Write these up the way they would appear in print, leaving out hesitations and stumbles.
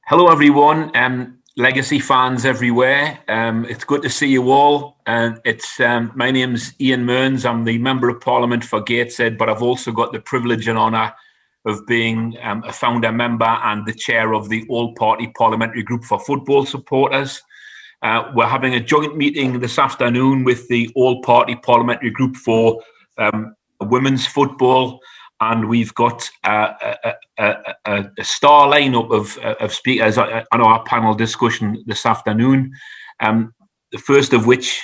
Hello, everyone. Legacy fans everywhere. It's good to see you all. My name's Ian Mearns. I'm the Member of Parliament for Gateshead, but I've also got the privilege and honour of being a founder member and the chair of the All Party Parliamentary Group for football supporters. We're having a joint meeting this afternoon with the All Party Parliamentary Group for women's football. And we've got a star lineup of speakers on our panel discussion this afternoon. The first of which,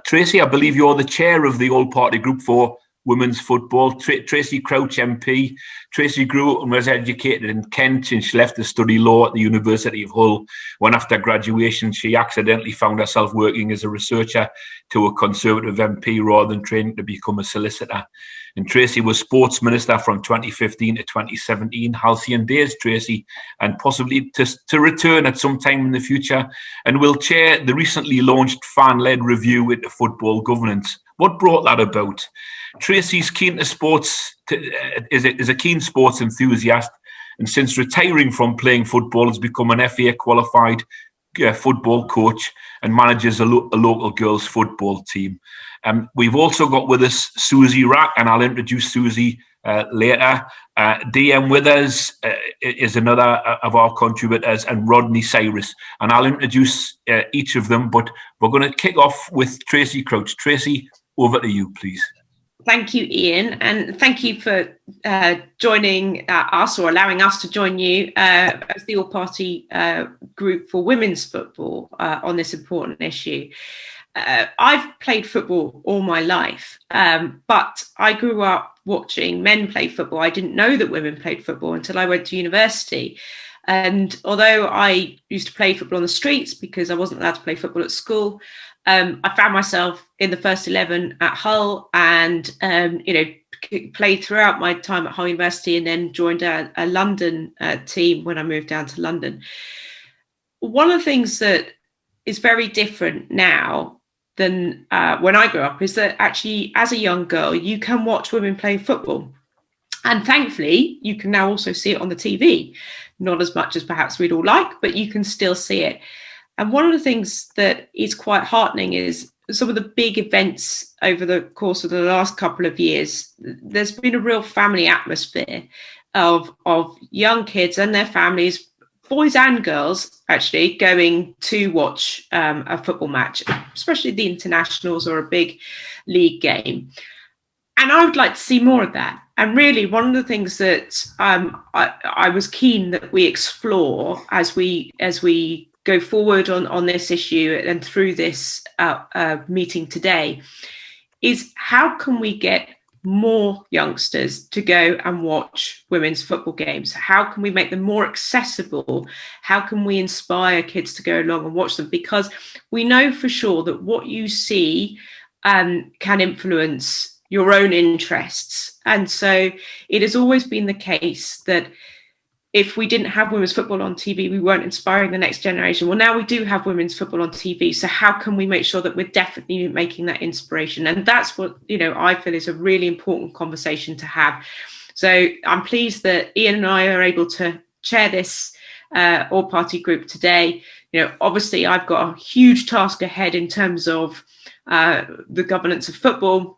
Tracy, I believe you're the chair of the All Party Group for Women's Football. Tracy Crouch Mp. Tracy grew up and was educated in Kent, and she left to study law at the University of Hull. When after graduation, she accidentally found herself working as a researcher to a Conservative MP rather than training to become a solicitor. And Tracy was Sports Minister from 2015 to 2017. Halcyon days, Tracy, and possibly to return at some time in the future. And will chair the recently launched fan-led review into football governance. What brought that about? Tracy's keen to sports, is a keen sports enthusiast, and since retiring from playing football, has become an FA qualified football coach and manages a local girls football team. We've also got with us Susie Rack, and I'll introduce Susie later. DM with us is another of our contributors, and Rodney Cyrus. And I'll introduce each of them, but we're going to kick off with Tracy Crouch. Tracy, over to you, please. Thank you, Ian, and thank you for joining us, or allowing us to join you as the all-party group for women's football on this important issue. I've played football all my life, but I grew up watching men play football. I didn't know that women played football until I went to university. And although I used to play football on the streets because I wasn't allowed to play football at school, I found myself in the first 11 at Hull, and played throughout my time at Hull University, and then joined a London team when I moved down to London. One of the things that is very different now than when I grew up is that actually, as a young girl, you can watch women play football. And thankfully, you can now also see it on the TV. Not as much as perhaps we'd all like, but you can still see it. And one of the things that is quite heartening is some of the big events over the course of the last couple of years. There's been a real family atmosphere of young kids and their families, boys and girls, actually going to watch a football match, especially the internationals or a big league game. And I would like to see more of that. And really, one of the things that I was keen that we explore as we go forward on this issue and through this meeting today is how can we get more youngsters to go and watch women's football games? How can we make them more accessible? How can we inspire kids to go along and watch them? Because we know for sure that what you see can influence your own interests. And so it has always been the case that if we didn't have women's football on TV, we weren't inspiring the next generation. Well, now we do have women's football on TV. So how can we make sure that we're definitely making that inspiration? And that's what, I feel is a really important conversation to have. So I'm pleased that Ian and I are able to chair this all-party group today. Obviously, I've got a huge task ahead in terms of the governance of football.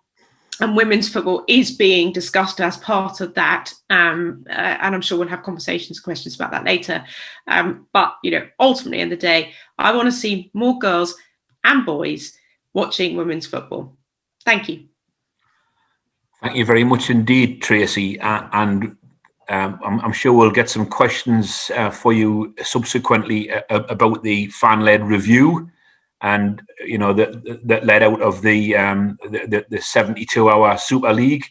And women's football is being discussed as part of that. And I'm sure we'll have conversations, questions about that later. But, ultimately in the day, I want to see more girls and boys watching women's football. Thank you. Thank you very much indeed, Tracy. And I'm sure we'll get some questions for you subsequently about the fan-led review. And that led out of the 72-hour Super League.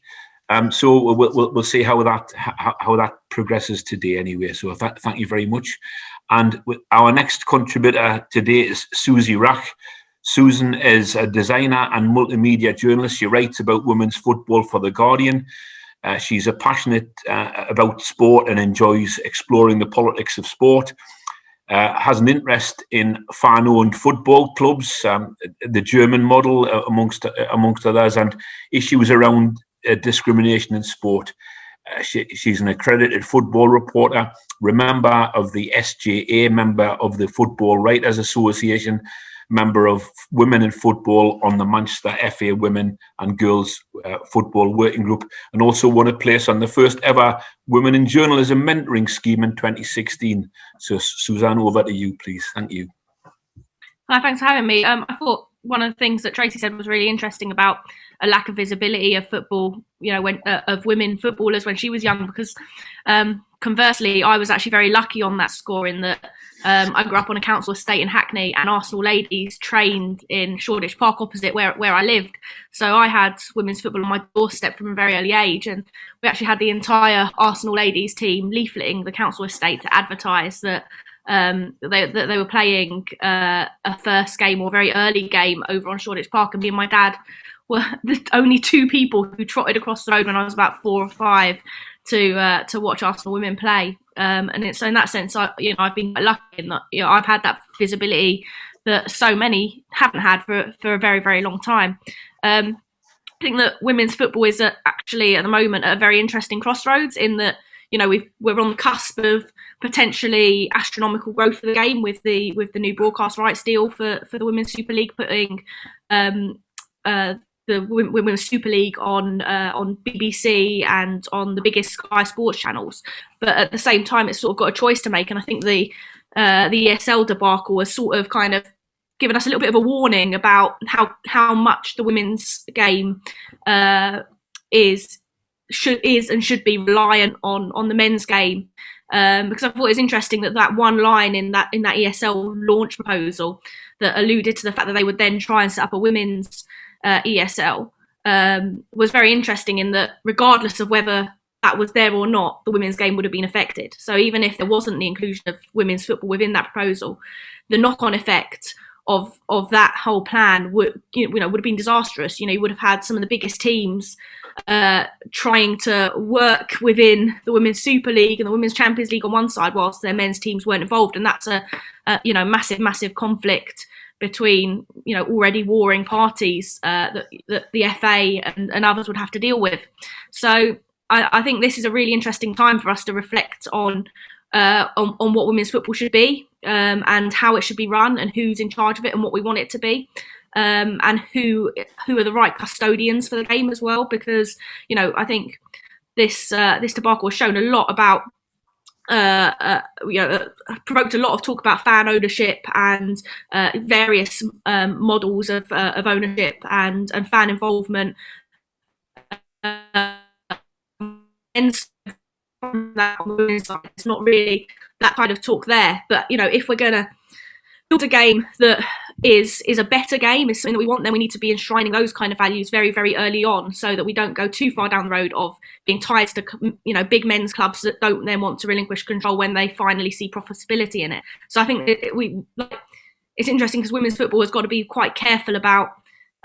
So we'll see how that progresses today. Anyway, so thank you very much. And our next contributor today is Susie Rack. Susan is a designer and multimedia journalist. She writes about women's football for The Guardian. She's a passionate about sport and enjoys exploring the politics of sport. Has an interest in fan-owned football clubs, the German model, amongst others, and issues around discrimination in sport. She's an accredited football reporter, member of the SJA, member of the Football Writers Association, member of Women in Football on the Manchester FA Women and Girls Football Working Group, and also won a place on the first ever Women in Journalism Mentoring Scheme in 2016. So, Suzanne, over to you, please. Thank you. Hi, thanks for having me. I thought one of the things that Tracy said was really interesting about a lack of visibility of football, of women footballers when she was young, because conversely, I was actually very lucky on that score in that I grew up on a council estate in Hackney, and Arsenal ladies trained in Shoreditch Park opposite where I lived. So I had women's football on my doorstep from a very early age, and we actually had the entire Arsenal ladies team leafleting the council estate to advertise that they were playing a first game or very early game over on Shoreditch Park, and me and my dad were the only two people who trotted across the road when I was about 4 or 5 to watch Arsenal women play. And so in that sense, I've been quite lucky in that I've had that visibility that so many haven't had for a very, very long time. I think that women's football is actually at the moment at a very interesting crossroads in that we're on the cusp of potentially astronomical growth for the game with the new broadcast rights deal for the Women's Super League, putting the Women's Super League on BBC and on the biggest Sky Sports channels. But at the same time, it's sort of got a choice to make, and I think the ESL debacle has sort of kind of given us a little bit of a warning about how much the women's game is and should be reliant on the men's game, because I thought it was interesting that one line in that ESL launch proposal that alluded to the fact that they would then try and set up a women's ESL was very interesting, in that regardless of whether that was there or not, the women's game would have been affected. So even if there wasn't the inclusion of women's football within that proposal, the knock-on effect of that whole plan would have been disastrous. You would have had some of the biggest teams trying to work within the Women's Super League and the Women's Champions League on one side, whilst their men's teams weren't involved, and that's a massive conflict between already warring parties that the FA and others would have to deal with. So I think this is a really interesting time for us to reflect on what women's football should be, and how it should be run, and who's in charge of it, and what we want it to be, and who are the right custodians for the game as well. Because I think this debacle has shown a lot about provoked a lot of talk about fan ownership and various models of ownership and fan involvement. It's not really that kind of talk there, but if we're gonna build a game that is a better game, is something that we want, then we need to be enshrining those kind of values very, very early on, so that we don't go too far down the road of being tied to big men's clubs that don't then want to relinquish control when they finally see profitability in it. So I think it's interesting, because women's football has got to be quite careful about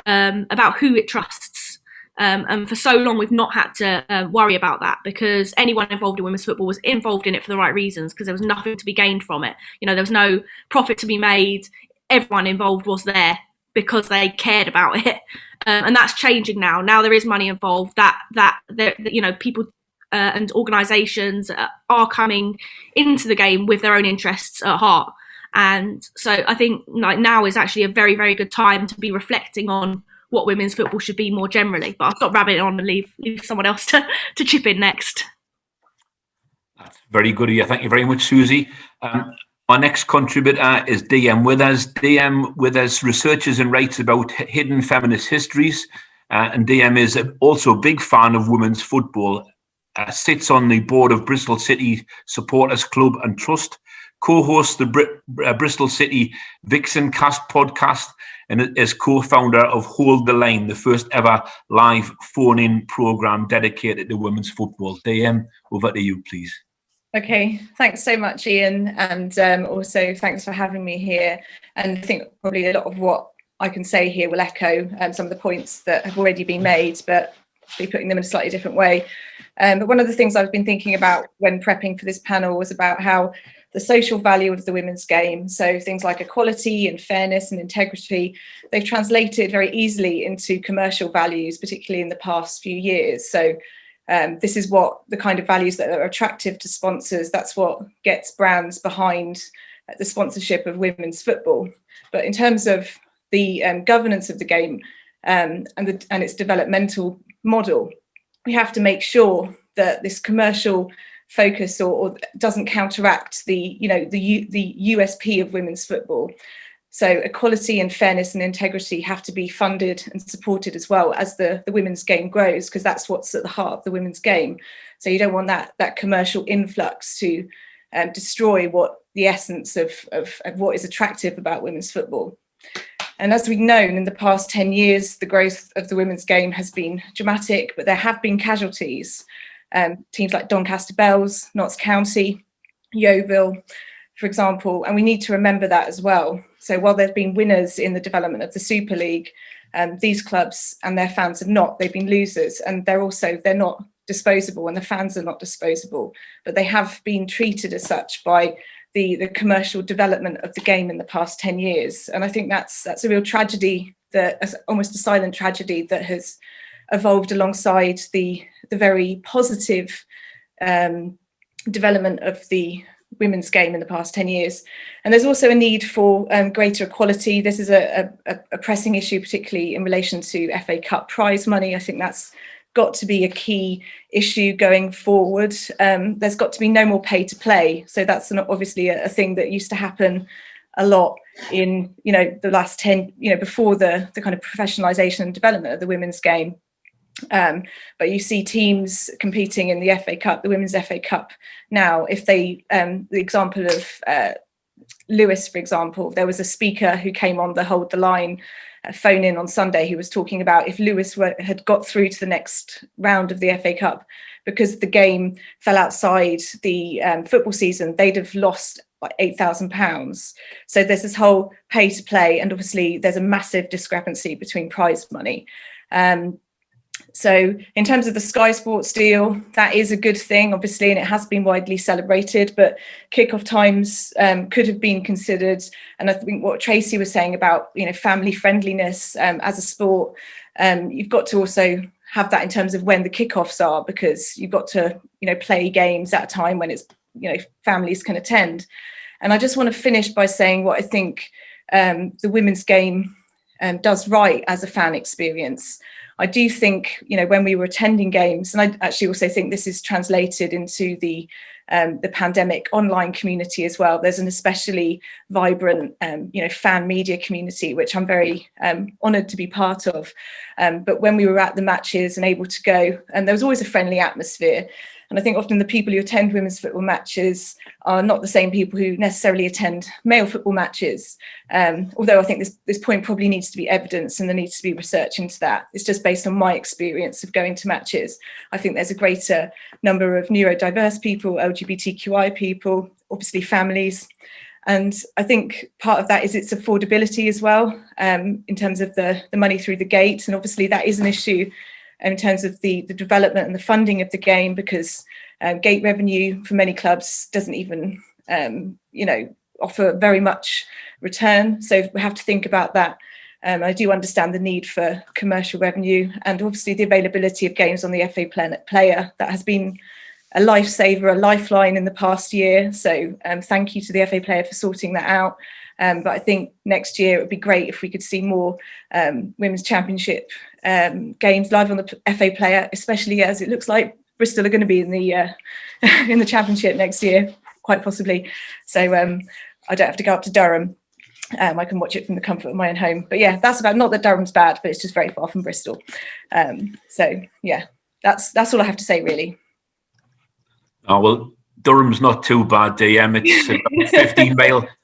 who it trusts. And for so long, we've not had to worry about that, because anyone involved in women's football was involved in it for the right reasons, because there was nothing to be gained from it. There was no profit to be made. Everyone involved was there because they cared about it, and that's changing now. Now there is money involved. People and organisations are coming into the game with their own interests at heart, and so I think now is actually a very, very good time to be reflecting on what women's football should be more generally. But I'll stop rabbiting on and leave someone else to chip in next. That's very good of you. Thank you very much, Susie. Our next contributor is DM Withers. DM Withers researches and writes about hidden feminist histories, and DM is also a big fan of women's football. Sits on the board of Bristol City Supporters Club and Trust, co-hosts the Bristol City Vixen Cast podcast, and is co-founder of Hold the Line, the first ever live phone-in programme dedicated to women's football. DM, over to you, please. Okay, thanks so much, Ian, and also thanks for having me here. And I think probably a lot of what I can say here will echo some of the points that have already been made, but be putting them in a slightly different way. But one of the things I've been thinking about when prepping for this panel was about how the social value of the women's game, so things like equality and fairness and integrity, they've translated very easily into commercial values, particularly in the past few years. So This is what the kind of values that are attractive to sponsors. That's what gets brands behind the sponsorship of women's football. But in terms of the governance of the game and its developmental model, we have to make sure that this commercial focus or doesn't counteract the USP of women's football. So equality and fairness and integrity have to be funded and supported as well as the women's game grows, because that's what's at the heart of the women's game. So you don't want that commercial influx to destroy what the essence of what is attractive about women's football. And as we've known, in the past 10 years, the growth of the women's game has been dramatic, but there have been casualties. Teams like Doncaster Bells, Notts County, Yeovil, for example, and we need to remember that as well. So while there's been winners in the development of the Super League, these clubs and their fans have not. They've been losers, and they're not disposable, and the fans are not disposable, but they have been treated as such by the commercial development of the game in the past 10 years. And I think that's a real tragedy, almost a silent tragedy that has evolved alongside the very positive development of the women's game in the past 10 years. And there's also a need for greater equality. This is a pressing issue, particularly in relation to FA Cup prize money. I think that's got to be a key issue going forward. There's got to be no more pay to play. So that's obviously a thing that used to happen a lot in the last 10, before the kind of professionalisation and development of the women's game. But you see teams competing in the FA Cup, the Women's FA Cup now. If the example of Lewis, for example, there was a speaker who came on the Hold the Line phone in on Sunday who was talking about if Lewis had got through to the next round of the FA Cup, because the game fell outside the football season, they'd have lost like £8,000. So there's this whole pay to play, and obviously there's a massive discrepancy between prize money. So in terms of the Sky Sports deal, that is a good thing, obviously, and it has been widely celebrated, but kick-off times could have been considered. And I think what Tracy was saying about, family friendliness as a sport, you've got to also have that in terms of when the kick-offs are, because you've got to, play games at a time when it's, families can attend. And I just want to finish by saying what I think the women's game does right as a fan experience. I do think, when we were attending games, and I actually also think this is translated into the pandemic online community as well. There's an especially vibrant, fan media community, which I'm very honoured to be part of. But when we were at the matches and able to go, and there was always a friendly atmosphere. And I think often the people who attend women's football matches are not the same people who necessarily attend male football matches. Although I think this point probably needs to be evidenced, and there needs to be research into that. It's just based on my experience of going to matches. I think there's a greater number of neurodiverse people, LGBTQI people, obviously families. And I think part of that is its affordability as well, in terms of the money through the gate. And obviously that is an issue in terms of the development and the funding of the game, because gate revenue for many clubs doesn't even, offer very much return. So we have to think about that. I do understand the need for commercial revenue, and obviously the availability of games on the FA Player. That has been a lifesaver, a lifeline in the past year. So thank you to the FA Player for sorting that out. But I think next year it would be great if we could see more Women's Championship games live on the FA Player, especially as it looks like Bristol are going to be in the Championship next year, quite possibly. So I don't have to go up to Durham. I can watch it from the comfort of my own home. But yeah, that's about, not that Durham's bad, but it's just very far from Bristol. So yeah, that's all I have to say, really. Oh, well, Durham's not too bad, DM. It's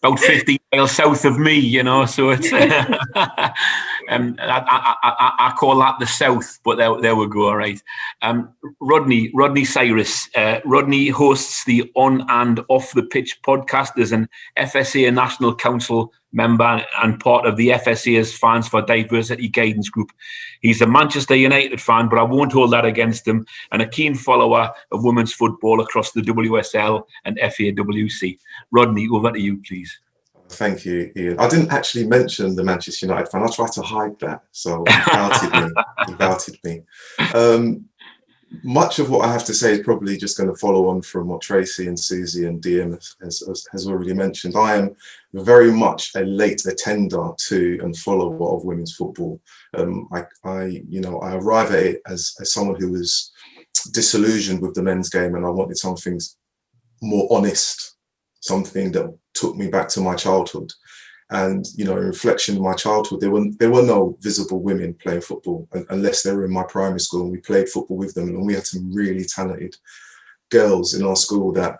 about 15 miles south of me, so it's I call that the south, but there we go. All right. Rodney Cyrus. Rodney hosts the On and Off the Pitch podcast. There's an FSA National Council member and part of the FSA's Fans for Diversity Guidance Group. He's a Manchester United fan, but I won't hold that against him, and a keen follower of women's football across the WSL and FAWC. Rodney, over to you, please. Thank you, Ian. I didn't actually mention the Manchester United fan. I tried to hide that, so he doubted me. much of what I have to say is probably just going to follow on from what Tracy and Susie and DM has already mentioned. I am very much a late attender to and follower of women's football. I arrive at it as someone who was disillusioned with the men's game, and I wanted something more honest, something that took me back to my childhood. And, you know, in reflection of my childhood, there were no visible women playing football unless they were in my primary school, and we played football with them. And we had some really talented girls in our school that,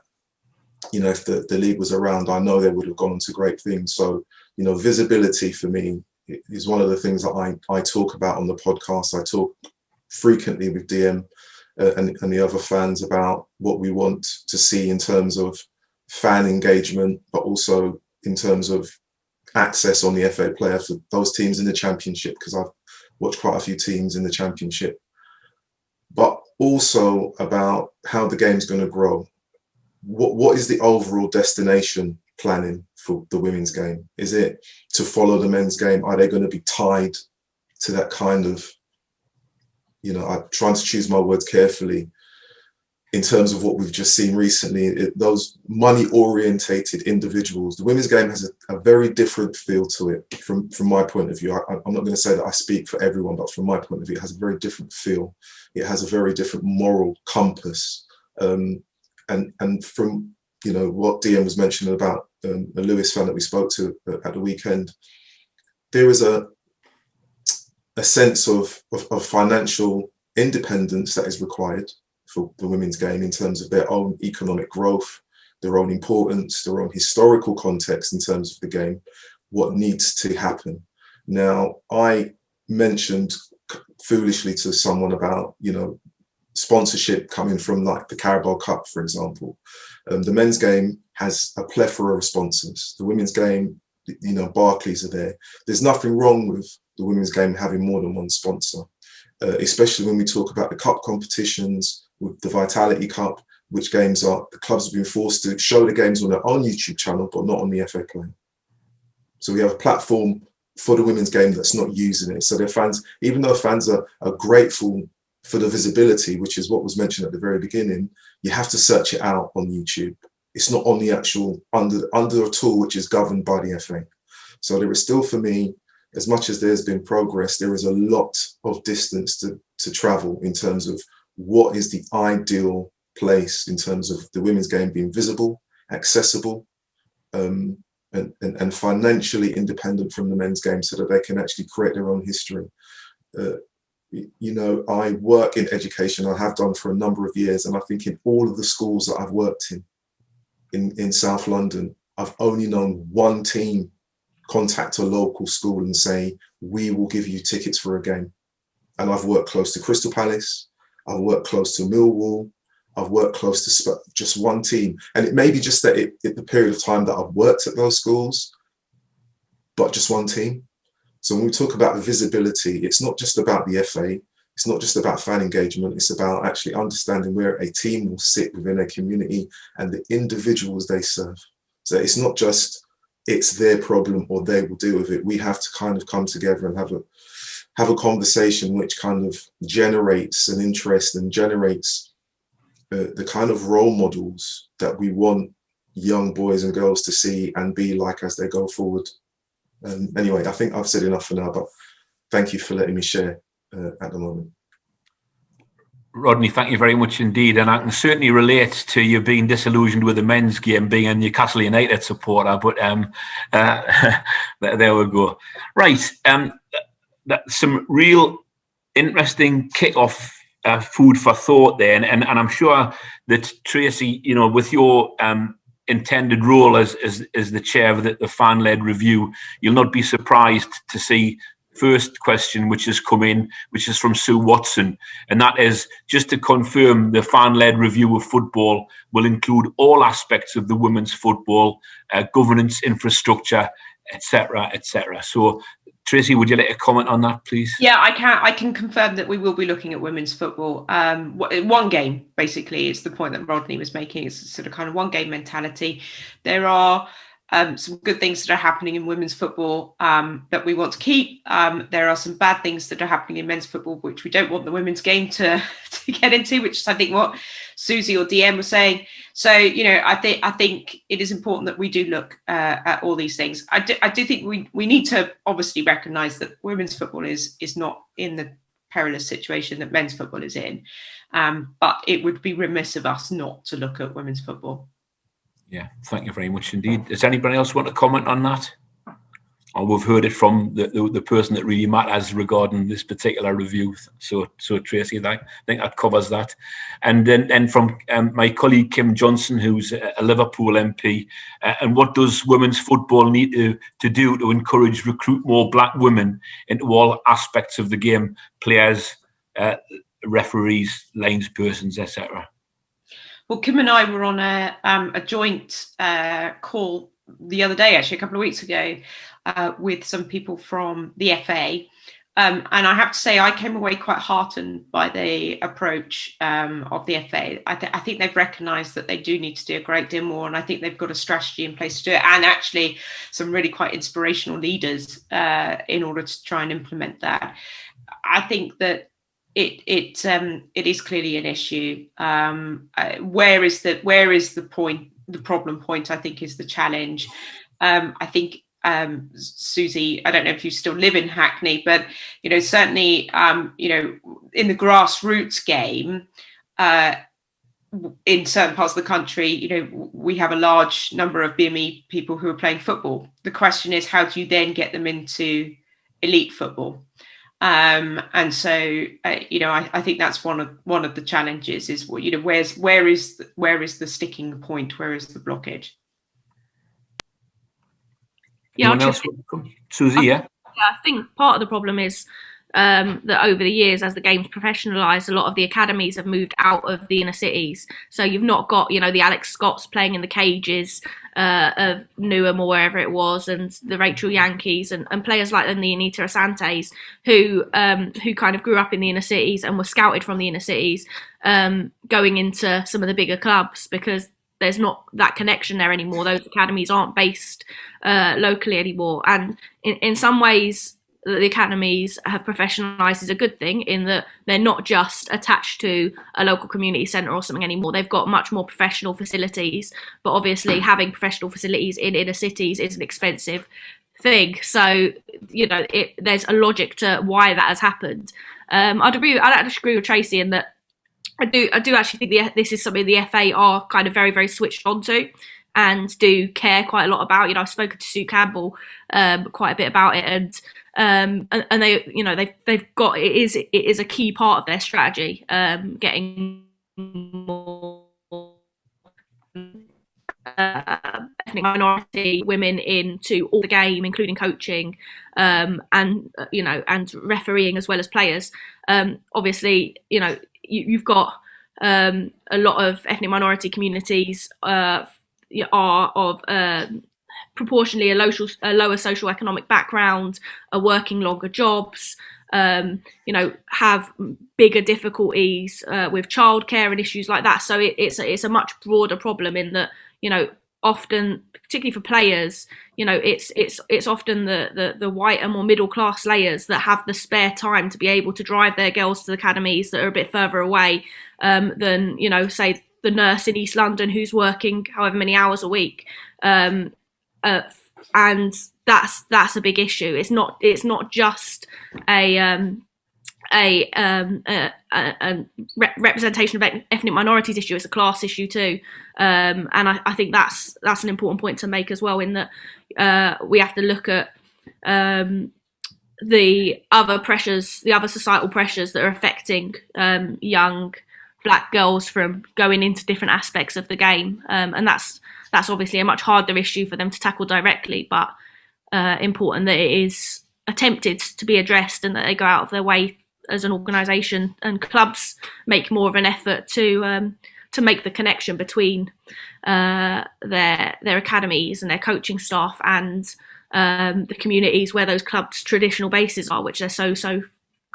you know, if the league was around, I know they would have gone on to great things. So, you know, visibility for me is one of the things that I talk about on the podcast. I talk frequently with DM and the other fans about what we want to see in terms of fan engagement, but also in terms of access on the FA player for those teams in the Championship, because I've watched quite a few teams in the Championship, but also about how the game's going to grow. What is the overall destination planning for the women's game? Is it to follow the men's game? Are they going to be tied to that kind of, you know, I'm trying to choose my words carefully, in terms of what we've just seen recently, those money-orientated individuals. The women's game has a very different feel to it from my point of view. I'm not going to say that I speak for everyone, but from my point of view, it has a very different feel. It has a very different moral compass. And from, you know, what DM was mentioning about a Lewis fan that we spoke to at the weekend, there is a sense of financial independence that is required for the women's game in terms of their own economic growth, their own importance, their own historical context in terms of the game, what needs to happen. Now, I mentioned foolishly to someone about, you know, sponsorship coming from like the Carabao Cup, for example. The men's game has a plethora of sponsors. The women's game, you know, Barclays are there. There's nothing wrong with the women's game having more than one sponsor, especially when we talk about the cup competitions, with the Vitality Cup, which games are, the clubs have been forced to show the games on their own YouTube channel, but not on the FA Play. So we have a platform for the women's game that's not using it. So their fans, even though fans are grateful for the visibility, which is what was mentioned at the very beginning, you have to search it out on YouTube. It's not on the actual, under a tool which is governed by the FA. So there is still, for me, as much as there's been progress, there is a lot of distance to travel in terms of what is the ideal place in terms of the women's game being visible, accessible, and financially independent from the men's game, so that they can actually create their own history. You know, I work in education, I have done for a number of years, and I think in all of the schools that I've worked in South London, I've only known one team contact a local school and say, we will give you tickets for a game. And I've worked close to Crystal Palace, I've worked close to Millwall, I've worked close to just one team. And it may be just that the period of time that I've worked at those schools, but just one team. So when we talk about visibility, it's not just about the FA, it's not just about fan engagement, it's about actually understanding where a team will sit within a community and the individuals they serve. So it's not just, it's their problem or they will deal with it. We have to kind of come together and have a conversation which kind of generates an interest and generates the kind of role models that we want young boys and girls to see and be like as they go forward. Anyway, I think I've said enough for now, but thank you for letting me share at the moment. Rodney, thank you very much indeed. And I can certainly relate to you being disillusioned with the men's game, being a Newcastle United supporter, but there we go. Right, some real interesting kick-off food for thought there. And I'm sure that Tracy, you know, with your intended role as the chair of the fan-led review, you'll not be surprised to see first question which has come in, which is from Sue Watson, and that is just to confirm the fan-led review of football will include all aspects of the women's football, governance, infrastructure, etc., etc. So Tracy, would you like to comment on that, please? Yeah, I can confirm that we will be looking at women's football. One game, basically, is the point that Rodney was making. It's sort of kind of one game mentality. There are some good things that are happening in women's football that we want to keep. There are some bad things that are happening in men's football which we don't want the women's game to get into, which is I think what Susie or DM was saying. So I think it is important that we do look at all these things. I do think we need to obviously recognise that women's football is not in the perilous situation that men's football is in, but it would be remiss of us not to look at women's football. Yeah, thank you very much indeed. Does anybody else want to comment on that? Or we've heard it from the person that really matters regarding this particular review. So Tracy, I think that covers that. And then from my colleague Kim Johnson, who's a Liverpool MP, and what does women's football need to do to encourage, recruit more black women into all aspects of the game, players, referees, linespersons, etc.? Well, Kim and I were on a joint call the other day, actually a couple of weeks ago, with some people from the FA. And I have to say, I came away quite heartened by the approach of the FA. I think they've recognised that they do need to do a great deal more, and I think they've got a strategy in place to do it, and actually some really quite inspirational leaders in order to try and implement that. I think that it is clearly an issue. Where is the point? The problem point, I think, is the challenge. I think Susie, I don't know if you still live in Hackney, but certainly in the grassroots game, in certain parts of the country, we have a large number of BME people who are playing football. The question is, how do you then get them into elite football? And so I think that's one of the challenges is where is the sticking point, where is the blockage? Susie, yeah. I think part of the problem is that over the years, as the game's professionalised, a lot of the academies have moved out of the inner cities. So you've not got, the Alex Scotts playing in the cages of Newham or wherever it was, and the Rachel Yankees and players like the Anita Asantes who kind of grew up in the inner cities and were scouted from the inner cities, going into some of the bigger clubs because there's not that connection there anymore. Those academies aren't based locally anymore. And in some ways, the academies have professionalised is a good thing in that they're not just attached to a local community centre or something anymore. They've got much more professional facilities, but obviously having professional facilities in inner cities is an expensive thing. So, there's a logic to why that has happened. I'd actually agree with Tracy in that I do actually think this is something the FA are kind of very, very switched onto and do care quite a lot about. I've spoken to Sue Campbell quite a bit about it, and they they've got it is a key part of their strategy, getting more ethnic minority women into all the game, including coaching, and refereeing as well as players. Obviously, you've got a lot of ethnic minority communities are of proportionally a lower socioeconomic background, are working longer jobs, have bigger difficulties with childcare and issues like that. So it's a much broader problem in that, often, particularly for players, it's often the white and more middle class layers that have the spare time to be able to drive their girls to the academies that are a bit further away than, say, the nurse in East London who's working however many hours a week. And that's a big issue. It's not just a representation of ethnic minorities issue. It's a class issue too, and I think that's an important point to make as well. In that we have to look at the other pressures, the other societal pressures that are affecting young Black girls from going into different aspects of the game, and that's obviously a much harder issue for them to tackle directly, but important that it is attempted to be addressed and that they go out of their way as an organisation, and clubs make more of an effort to make the connection between their academies and their coaching staff and the communities where those clubs' traditional bases are, which they're so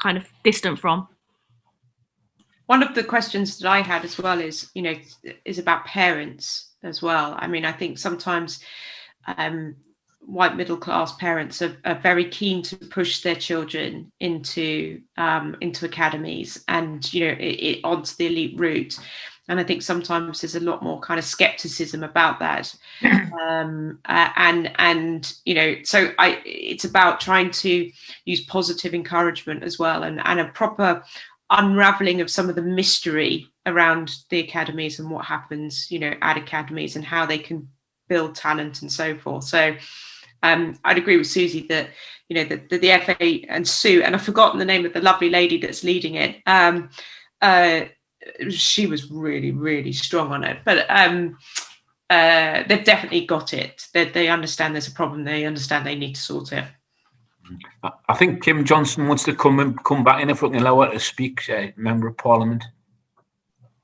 kind of distant from. One of the questions that I had as well is about parents as well. I mean, I think sometimes white middle class parents are very keen to push their children into academies and onto the elite route. And I think sometimes there's a lot more kind of skepticism about that. So it's about trying to use positive encouragement as well, and a proper unraveling of some of the mystery around the academies and what happens, at academies and how they can build talent and so forth. So I'd agree with Susie that, the FA and Sue, and I've forgotten the name of the lovely lady that's leading it. She was really, really strong on it, but they've definitely got it. They understand there's a problem. They understand they need to sort it. I think Kim Johnson wants to come back in if we can allow her to speak, Member of Parliament.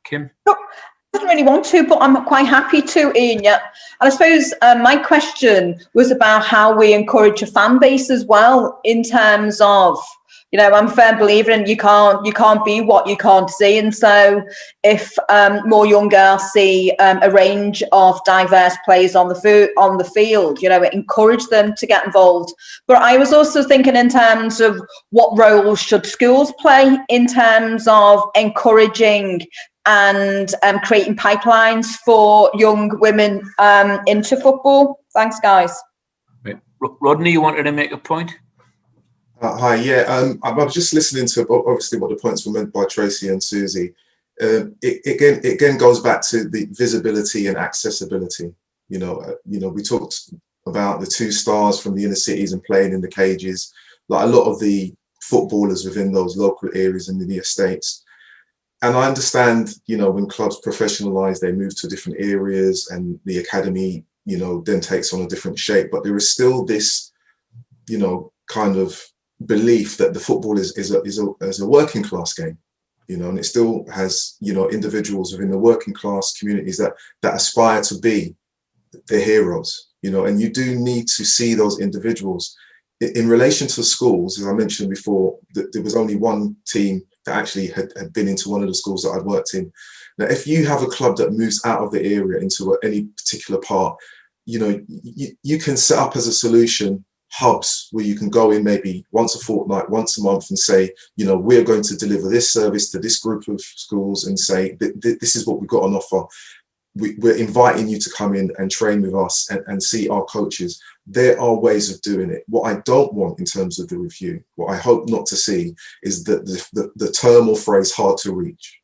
Kim? No, I don't really want to, but I'm quite happy to, Ian. Yeah. And I suppose my question was about how we encourage a fan base as well, in terms of, I'm a firm believer in you can't be what you can't see. And so if more young girls see a range of diverse players on the field, encourage them to get involved. But I was also thinking in terms of what roles should schools play in terms of encouraging and creating pipelines for young women into football. Thanks, guys. Right. Rodney, you wanted to make a point? Hi, yeah, I was just listening to obviously what the points were meant by Tracy and Susie. It again goes back to the visibility and accessibility. We talked about the 2 stars from the inner cities and playing in the cages. Like a lot of the footballers within those local areas and in the estates. And I understand, when clubs professionalize, they move to different areas and the academy, then takes on a different shape. But there is still this, kind of belief that the football is a working class game, and it still has, individuals within the working class communities that aspire to be the heroes, and you do need to see those individuals. In relation to schools, as I mentioned before, there was only one team that actually had been into one of the schools that I'd worked in. Now, if you have a club that moves out of the area into any particular part, you can set up as a solution hubs where you can go in maybe once a fortnight, once a month, and say, we're going to deliver this service to this group of schools and say, this is what we've got on offer. We're inviting you to come in and train with us and see our coaches. There are ways of doing it. What I don't want in terms of the review, what I hope not to see, is that the term or phrase hard to reach.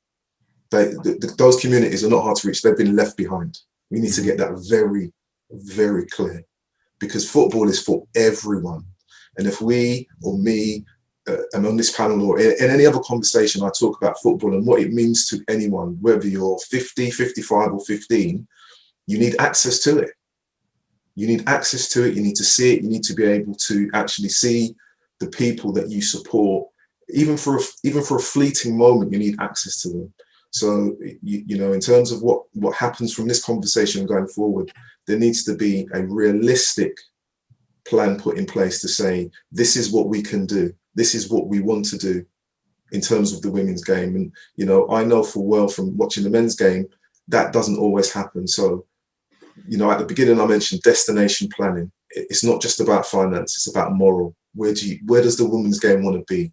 Those communities are not hard to reach. They've been left behind. We need to get that very, very clear, because football is for everyone. And if we or me and on this panel or in any other conversation, I talk about football and what it means to anyone, whether you're 50, 55 or 15, you need access to it. You need access to it. You need to see it. You need to be able to actually see the people that you support. Even for a fleeting moment, you need access to them. So, in terms of what happens from this conversation going forward, there needs to be a realistic plan put in place to say, this is what we can do. This is what we want to do in terms of the women's game. And, I know full well from watching the men's game, that doesn't always happen. So, at the beginning, I mentioned destination planning. It's not just about finance, it's about moral. Where does the women's game want to be?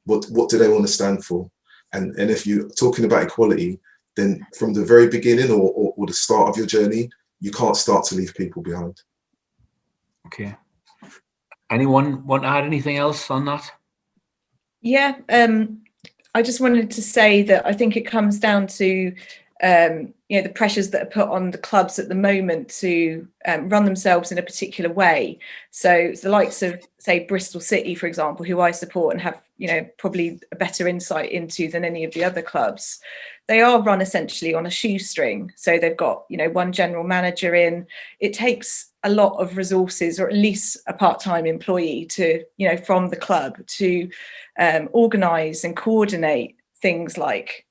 What do they want to stand for? And if you're talking about equality, then from the very beginning or the start of your journey, you can't start to leave people behind. Okay. Anyone want to add anything else on that? Yeah, I just wanted to say that I think it comes down to the pressures that are put on the clubs at the moment to run themselves in a particular way. So the likes of, say, Bristol City, for example, who I support and have, probably a better insight into than any of the other clubs. They are run essentially on a shoestring. So they've got, one general manager in. It takes a lot of resources, or at least a part-time employee to, from the club to organise and coordinate things like,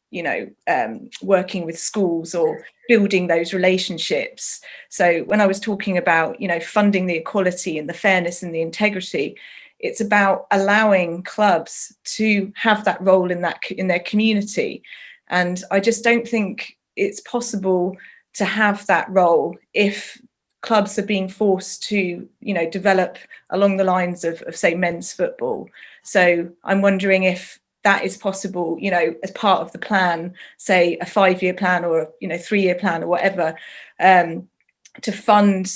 working with schools or building those relationships. So when I was talking about, funding the equality and the fairness and the integrity, it's about allowing clubs to have that role in their community. And I just don't think it's possible to have that role if clubs are being forced to, develop along the lines of say, men's football. So I'm wondering if that is possible, as part of the plan, say a 5-year plan or, 3-year plan or whatever, to fund,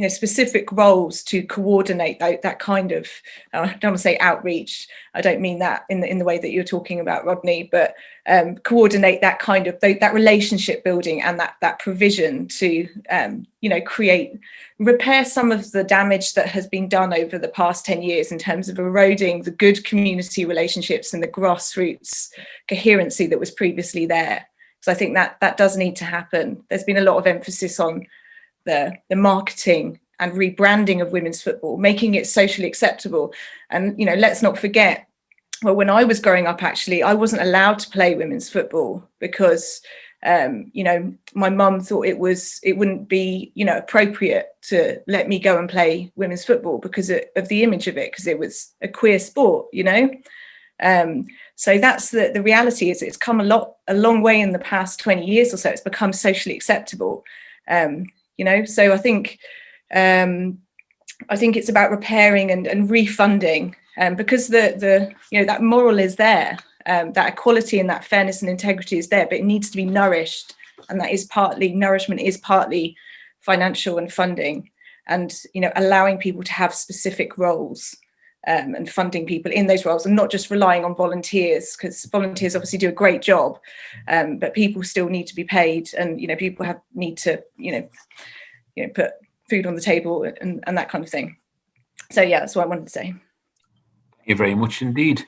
specific roles to coordinate that kind of, I don't want to say outreach, I don't mean that in the way that you're talking about, Rodney, but coordinate that kind of, that relationship building and that provision to, repair some of the damage that has been done over the past 10 years in terms of eroding the good community relationships and the grassroots coherency that was previously there. So I think that does need to happen. There's been a lot of emphasis on the marketing and rebranding of women's football, making it socially acceptable. And, let's not forget, well, when I was growing up, actually, I wasn't allowed to play women's football because, my mum thought it wouldn't be, appropriate to let me go and play women's football because of the image of it, because it was a queer sport, So that's the reality. Is it's come a long way in the past 20 years or so. It's become socially acceptable. So I think it's about repairing and refunding, because that moral is there, that equality and that fairness and integrity is there, but it needs to be nourished, and that is partly nourishment, is partly financial and funding, and allowing people to have specific roles, and funding people in those roles, and not just relying on volunteers, because volunteers obviously do a great job, but people still need to be paid, and people need to put food on the table and that kind of thing. So yeah, that's what I wanted to say. Thank you very much indeed.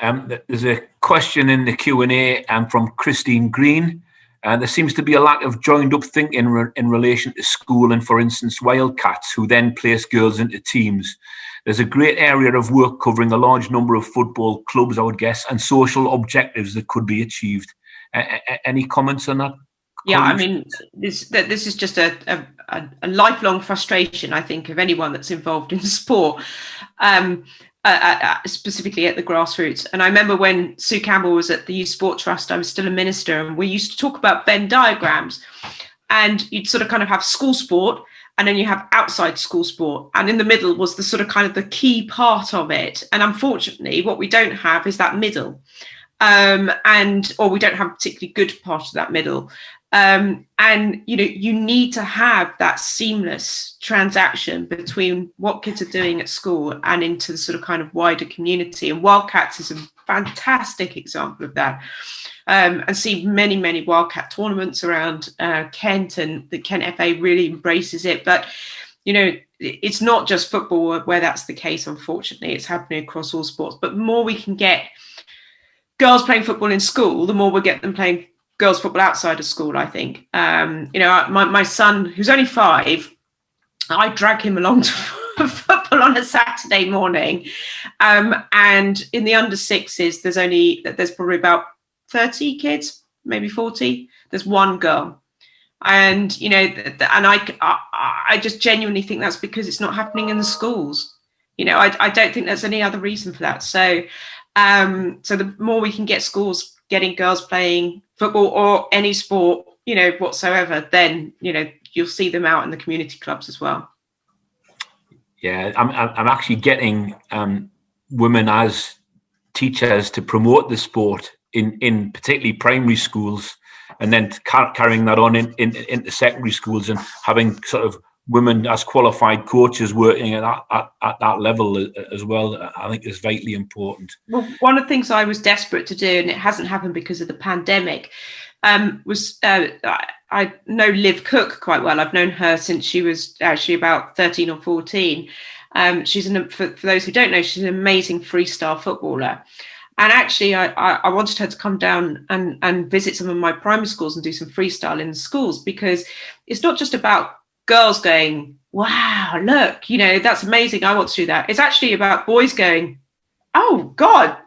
There's a question in the Q&A from Christine Green. There seems to be a lack of joined up thinking in relation to school and, for instance, Wildcats, who then place girls into teams. There's a great area of work covering a large number of football clubs, I would guess, and social objectives that could be achieved. Any comments on that? Yeah, I mean, this is just a lifelong frustration, I think, of anyone that's involved in sport, specifically at the grassroots. And I remember when Sue Campbell was at the Youth Sport Trust, I was still a minister, and we used to talk about Venn diagrams, and you'd sort of kind of have school sport, and then you have outside school sport, and in the middle was the sort of kind of the key part of it. And unfortunately, what we don't have is that middle, or we don't have a particularly good part of that middle. And you need to have that seamless transaction between what kids are doing at school and into the sort of kind of wider community. And Wildcats is a fantastic example of that. And see many Wildcat tournaments around Kent, and the Kent FA really embraces it. But it's not just football where that's the case. Unfortunately, it's happening across all sports. But the more we can get girls playing football in school, the more we'll get them playing girls football outside of school, I think. My son, who's only 5, I drag him along to football on a Saturday morning. And in the under 6s, there's probably about 30 kids, maybe 40. There's one girl. And, I just genuinely think that's because it's not happening in the schools. I don't think there's any other reason for that. So the more we can get schools getting girls playing football or any sport, whatsoever, then, you'll see them out in the community clubs as well. Yeah, I'm actually getting women as teachers to promote the sport in particularly primary schools, and then carrying that on into secondary schools, and having sort of women as qualified coaches working at that level as well, I think is vitally important. Well, one of the things I was desperate to do, and it hasn't happened because of the pandemic, was I know Liv Cook quite well. I've known her since she was actually about 13 or 14. For those who don't know, she's an amazing freestyle footballer. And actually, I wanted her to come down and visit some of my primary schools and do some freestyle in the schools, because it's not just about girls going, wow, look, that's amazing, I want to do that. It's actually about boys going, oh God,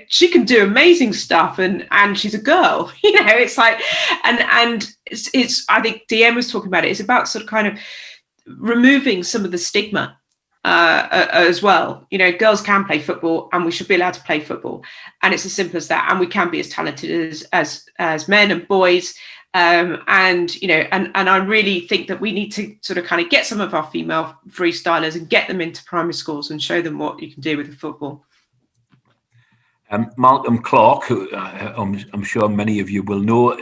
she can do amazing stuff, and she's a girl. It's like, and it's I think DM was talking about it. It's about sort of kind of removing some of the stigma as well. Girls can play football, and we should be allowed to play football, and it's as simple as that. And we can be as talented as men and boys. And, you know, and I really think that we need to sort of kind of get some of our female freestylers and get them into primary schools and show them what you can do with the football. Malcolm Clark, who I'm sure many of you will know,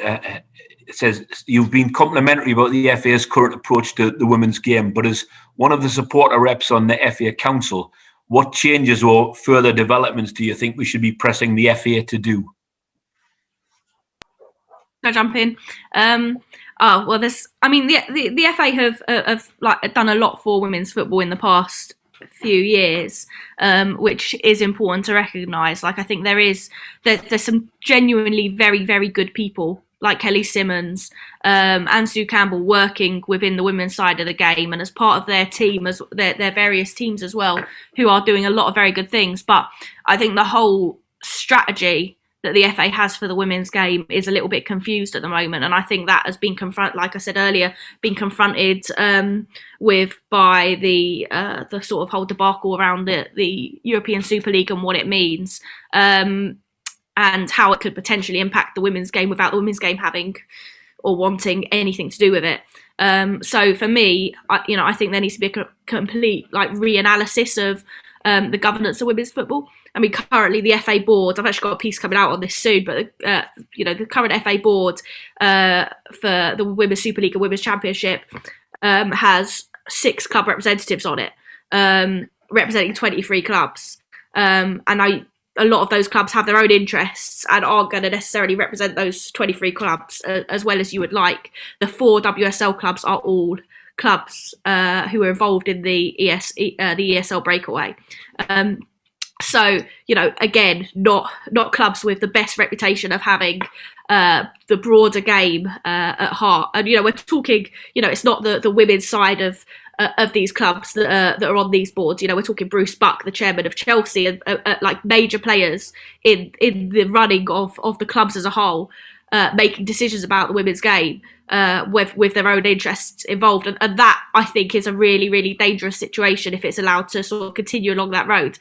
says you've been complimentary about the FA's current approach to the women's game, but as one of the supporter reps on the FA Council, what changes or further developments do you think we should be pressing the FA to do? Can I jump in? Well, the FA have like done a lot for women's football in the past few years, which is important to recognise. Like, I think there's some genuinely very, very good people like Kelly Simmons and Sue Campbell working within the women's side of the game, and as part of their team, as their various teams as well, who are doing a lot of very good things. But I think the whole strategy that the FA has for the women's game is a little bit confused at the moment, and I think that has been like I said earlier, been confronted with by the sort of whole debacle around the European Super League and what it means, and how it could potentially impact the women's game without the women's game having or wanting anything to do with it. So for me, I think there needs to be a complete reanalysis of the governance of women's football. I mean, currently the FA board, I've actually got a piece coming out on this soon, but the current FA board for the Women's Super League and Women's Championship has 6 club representatives on it, representing 23 clubs. And a lot of those clubs have their own interests and aren't going to necessarily represent those 23 clubs as well as you would like. The 4 WSL clubs are all clubs who are involved in the ESL breakaway. So, again, not clubs with the best reputation of having the broader game at heart. And, we're talking, it's not the women's side of these clubs that are on these boards. We're talking Bruce Buck, the chairman of Chelsea, and like major players in the running of the clubs as a whole, making decisions about the women's game with their own interests involved. And that, I think, is a really, really dangerous situation if it's allowed to sort of continue along that road.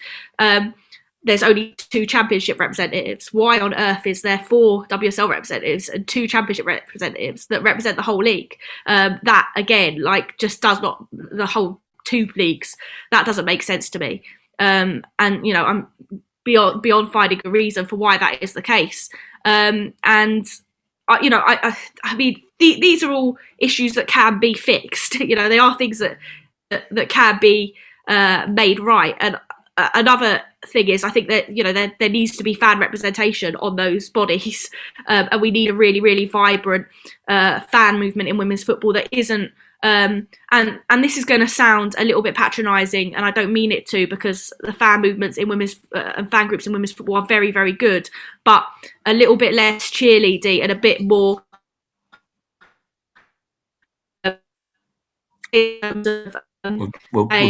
There's only 2 championship representatives. Why on earth is there 4 WSL representatives and 2 championship representatives that represent the whole league? That, again, just does not, the whole 2 leagues, that doesn't make sense to me. And, I'm beyond finding a reason for why that is the case. And, I mean, these are all issues that can be fixed. They are things that can be made right. And another thing is, I think that there needs to be fan representation on those bodies, and we need a really, really vibrant fan movement in women's football that isn't. And this is going to sound a little bit patronising, and I don't mean it to, because the fan movements in women's and fan groups in women's football are very, very good, but a little bit less cheerleading and a bit more. We've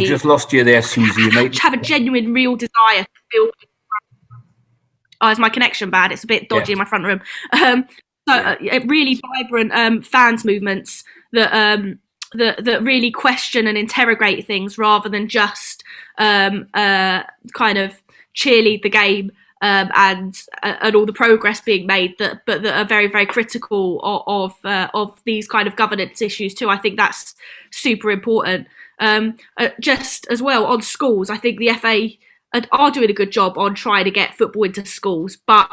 just lost you there, Susie. You might have a genuine, real desire to build. Oh, is my connection bad? It's a bit dodgy in my front room. Really vibrant fans movements that really question and interrogate things rather than just kind of cheerlead the game and all the progress being made, but that are very, very critical of these kind of governance issues too. I think that's super important. Just as well on schools, I think the FA are doing a good job on trying to get football into schools, but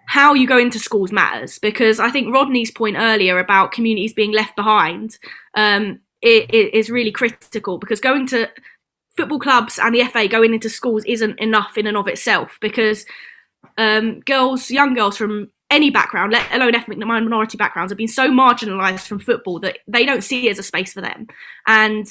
how you go into schools matters, because I think Rodney's point earlier about communities being left behind it is really critical, because going to football clubs and the FA going into schools isn't enough in and of itself, because young girls from any background, let alone ethnic minority backgrounds, have been so marginalised from football that they don't see it as a space for them. And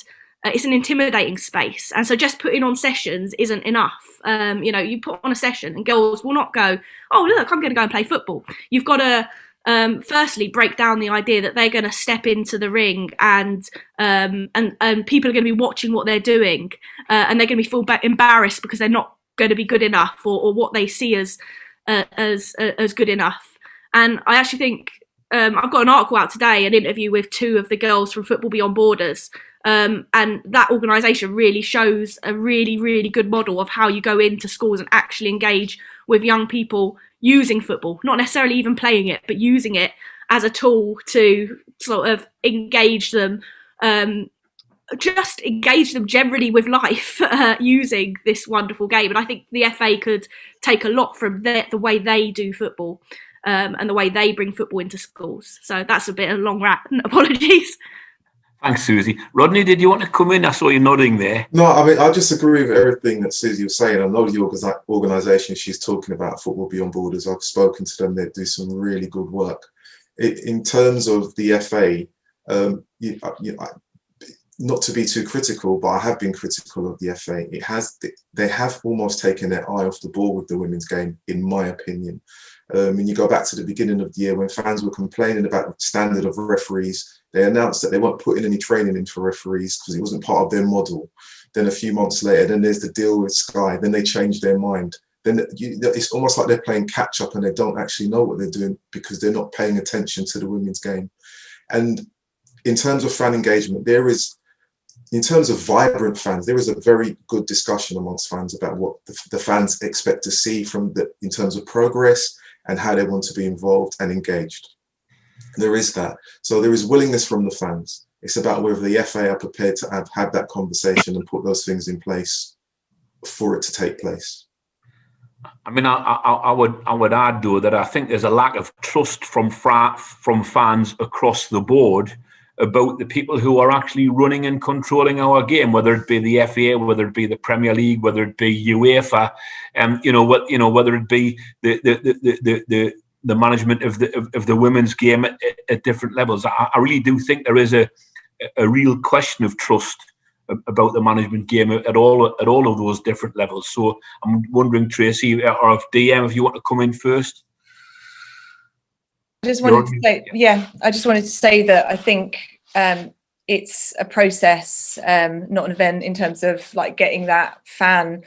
it's an intimidating space. And so just putting on sessions isn't enough. You put on a session and girls will not go, oh, look, I'm going to go and play football. You've got to firstly break down the idea that they're going to step into the ring and people are going to be watching what they're doing, and they're going to be feel embarrassed because they're not going to be good enough or what they see as good enough. And I actually think I've got an article out today, an interview with 2 of the girls from Football Beyond Borders, and that organisation really shows a really, really good model of how you go into schools and actually engage with young people using football, not necessarily even playing it, but using it as a tool to sort of engage them, just engage them generally with life using this wonderful game. And I think the FA could take a lot from the way they do football and the way they bring football into schools. So that's a bit of a long rant. Apologies. Thanks, Susie. Rodney, did you want to come in? I saw you nodding there. No, I mean, I just agree with everything that Susie was saying. I know the organisation she's talking about, Football Beyond Borders. I've spoken to them. They do some really good work. In terms of the FA, not to be too critical, but I have been critical of the FA. They have almost taken their eye off the ball with the women's game, in my opinion. When you go back to the beginning of the year, when fans were complaining about the standard of referees, they announced that they weren't putting any training in for referees because it wasn't part of their model. Then a few months later, then there's the deal with Sky. Then they changed their mind. Then it's almost like they're playing catch up and they don't actually know what they're doing because they're not paying attention to the women's game. And in terms of fan engagement, in terms of vibrant fans, there is a very good discussion amongst fans about what the fans expect to see in terms of progress and how they want to be involved and engaged. There is that. So there is willingness from the fans. It's about whether the FA are prepared to have that conversation and put those things in place for it to take place. I mean, I would add, though, that I think there's a lack of trust from fans across the board about the people who are actually running and controlling our game, whether it be the FA, whether it be the Premier League, whether it be UEFA, whether it be the management of the women's game at different levels. I really do think there is a real question of trust about the management game at all of those different levels. So I'm wondering, Tracy, or if DM, if you want to come in first. I just wanted to say that I think it's a process, not an event, in terms of like getting that fan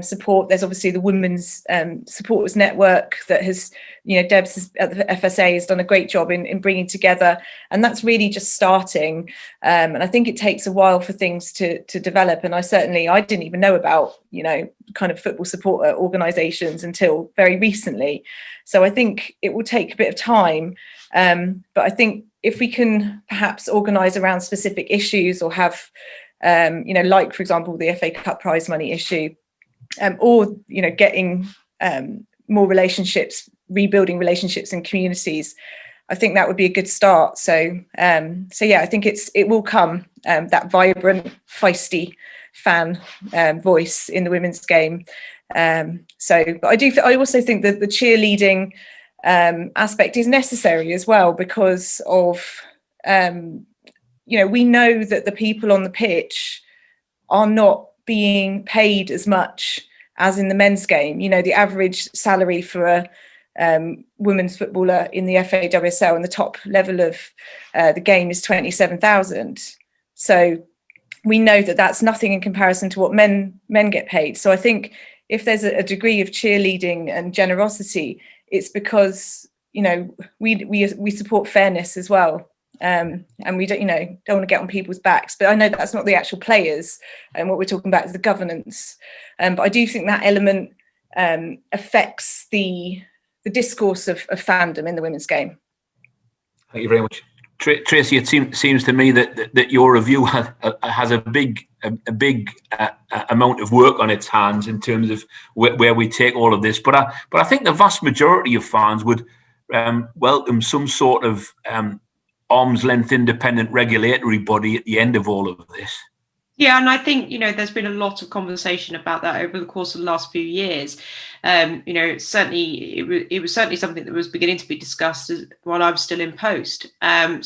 support. There's obviously the Women's Supporters Network that has, Debs at the FSA has done a great job in bringing together, and that's really just starting. And I think it takes a while for things to develop. And I didn't even know about, kind of football supporter organisations until very recently. So I think it will take a bit of time. But I think if we can perhaps organise around specific issues or have, like, for example, the FA Cup prize money issue, or, getting more relationships, rebuilding relationships in communities, I think that would be a good start. So I think it will come, that vibrant, feisty fan voice in the women's game. But I also think that the cheerleading aspect is necessary as well, because of we know that the people on the pitch are not being paid as much as in the men's game. The average salary for a women's footballer in the FAWSL and the top level of the game is 27,000. So we know that that's nothing in comparison to what men get paid. So I think if there's a degree of cheerleading and generosity, it's because we support fairness as well, and we don't want to get on people's backs. But I know that's not the actual players, and what we're talking about is the governance. But I do think that element affects the discourse of fandom in the women's game. Thank you very much, Tracy. It seems to me that your review has a big amount of work on its hands in terms of where we take all of this. But I think the vast majority of fans would welcome some sort of arm's length independent regulatory body at the end of all of this. Yeah, and I think, there's been a lot of conversation about that over the course of the last few years. Certainly, it was certainly something that was beginning to be discussed while I was still in post. A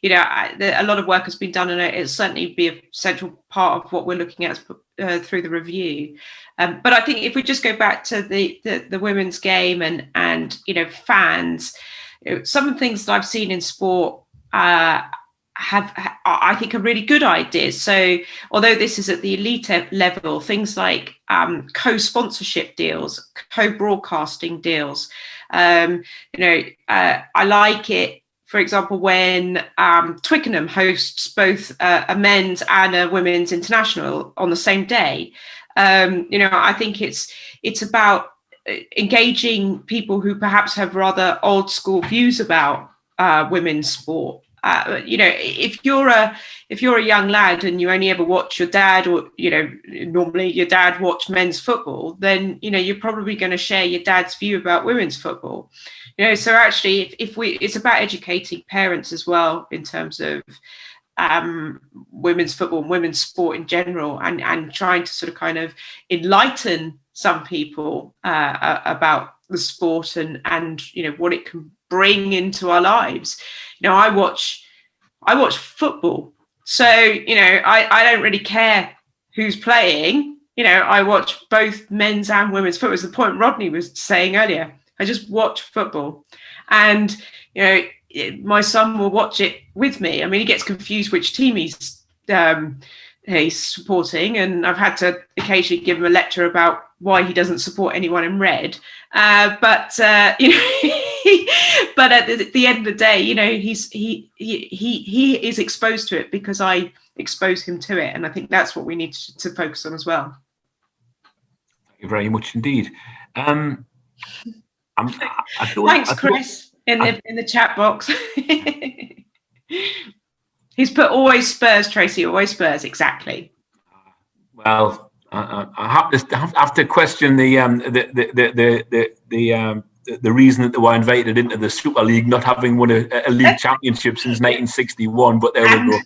lot of work has been done, and it'll certainly be a central part of what we're looking at through the review. But I think if we just go back to the women's game and fans, some of the things that I've seen in sport I think are really good ideas. So although this is at the elite level, things like co-sponsorship deals, co-broadcasting deals, I like it. For example, when Twickenham hosts both a men's and a women's international on the same day, I think it's about engaging people who perhaps have rather old school views about women's sport. You know, if you're a young lad and you only ever watch your dad, or, you know, normally your dad watch men's football, then, you know, you're probably going to share your dad's view about women's football. You know, so actually, it's about educating parents as well in terms of women's football and women's sport in general, and trying to sort of kind of enlighten some people about the sport and you know, what it can bring into our lives. You know, I watch football, so, you know, I don't really care who's playing. You know, I watch both men's and women's football. It's the point Rodney was saying earlier. I just watch football, and, you know, my son will watch it with me. I mean, he gets confused which team he's supporting, and I've had to occasionally give him a lecture about why he doesn't support anyone in red. But you know, but at the end of the day, you know, he is exposed to it because I expose him to it, and I think that's what we need to focus on as well. Thank you very much indeed. Thanks, Chris, in the chat box. He's put always Spurs, Tracy, always Spurs, exactly. Well, I have to question the reason that they were invited into the Super League, not having won a league championship since 1961. But there we go.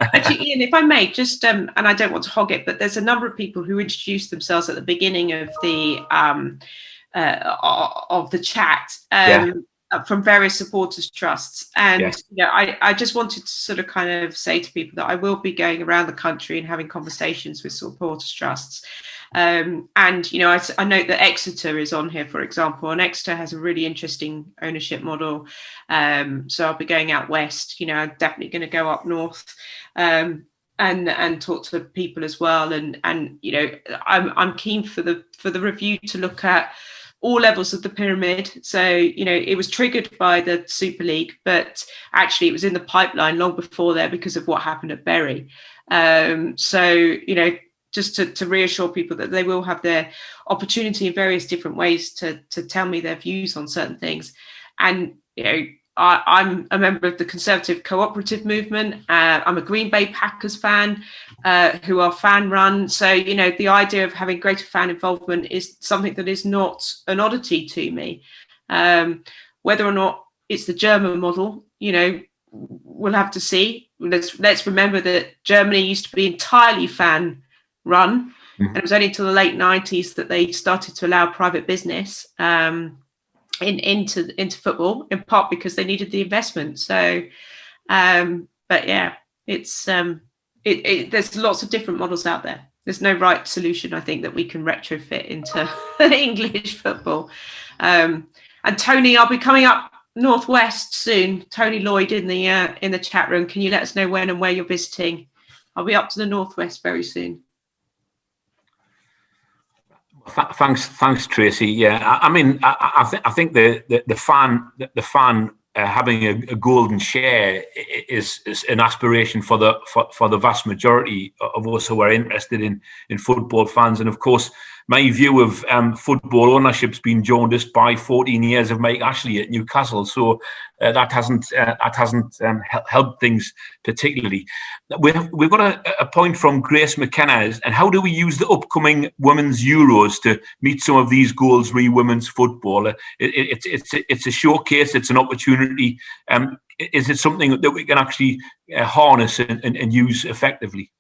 Actually, Ian, if I may, just and I don't want to hog it, but there's a number of people who introduced themselves at the beginning of the chat. From various supporters trusts, and you know, I just wanted to sort of kind of say to people that I will be going around the country and having conversations with supporters trusts, and you know, I note that Exeter is on here, for example, and Exeter has a really interesting ownership model, so I'll be going out west. You know, I'm definitely going to go up north and talk to people as well, and you know, I'm keen for the review to look at all levels of the pyramid. So, you know, it was triggered by the Super League, but actually it was in the pipeline long before there because of what happened at Bury. So, you know, just to reassure people that they will have their opportunity in various different ways to tell me their views on certain things. And, you know, I'm a member of the Conservative Cooperative Movement. I'm a Green Bay Packers fan, who are fan run. So, you know, the idea of having greater fan involvement is something that is not an oddity to me. Whether or not it's the German model, you know, we'll have to see. Let's remember that Germany used to be entirely fan run. And it was only until the late 90s that they started to allow private business into football, in part because they needed the investment. So but yeah, it's there's lots of different models out there. There's no right solution, I think, that we can retrofit into English football. And Tony, I'll be coming up northwest soon. Tony Lloyd in the chat room, can you let us know when and where you're visiting? I'll be up to the northwest very soon. Thanks, Tracy. Yeah, I mean, I think the fan having a golden share is an aspiration for the vast majority of us who are interested in football fans. And of course, my view of football ownership's been jaundiced by 14 years of Mike Ashley at Newcastle, so that hasn't helped things particularly. We've got a point from Grace McKenna, and how do we use the upcoming Women's Euros to meet some of these goals re women's football? It's a showcase, it's an opportunity. Is it something that we can actually harness and use effectively?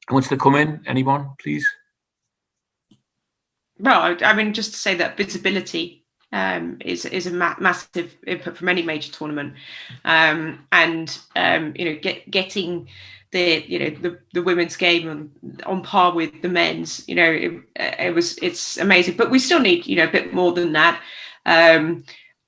Wants to come in? Anyone, please? Well, I mean, just to say that visibility is a massive input from any major tournament, and you know, getting the women's game on par with the men's. You know, it's amazing, but we still need, you know, a bit more than that.